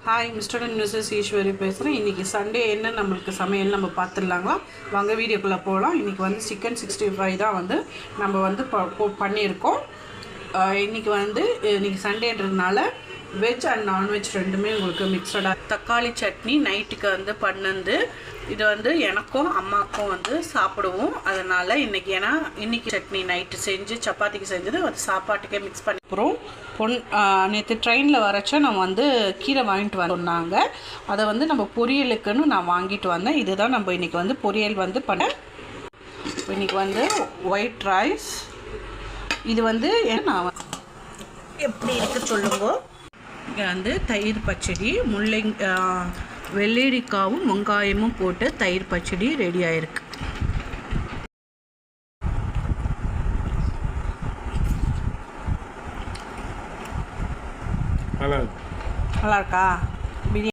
Hi Mr and Mrs Eswari பேசுகிறேன். இன்றைக்கி Sunday என்ன நம்மளுக்கு சமையல் நம்ம பார்த்துடலாங்களா? வாங்க வீடியோக்குள்ளே போகலாம். இன்றைக்கி வந்து சிக்கன் 65 தான் வந்து நம்ம வந்து பண்ணியிருக்கோம். இன்றைக்கி சண்டேன்றதுனால வெஜ் அண்ட் நான்வெஜ் ரெண்டுமே உங்களுக்கு மிக்சடாக. தக்காளி சட்னி நைட்டுக்கு வந்து பண்ணது. இது வந்து எனக்கும் அம்மாவுக்கும் வந்து சாப்பிடுவோம். அதனால் இன்றைக்கி சட்னி நைட்டு செஞ்சு சப்பாத்திக்கு செஞ்சது அது சாப்பாட்டுக்கே மிக்ஸ் பண்ணி போகிறோம். நேற்று ட்ரெயினில் வரச்சா நம்ம வந்து கீரை வாங்கிட்டு வர சொன்னாங்க. அதை வந்து நம்ம பொரியலுக்குன்னு நான் வாங்கிட்டு வந்தேன். இதுதான் நம்ம இன்றைக்கி வந்து பொரியல் வந்து பண்ணேன். இன்றைக்கி வந்து ஒயிட் ரைஸ். இது வந்து நான் எப்படி இருக்குது சொல்லுங்க. இங்கே வந்து தயிர் பச்சடி, வெள்ளரிக்காவும் வெங்காயமும் போட்டு தயிர் பச்சடி ரெடி ஆகிருக்கு. நல்லா இருக்கா?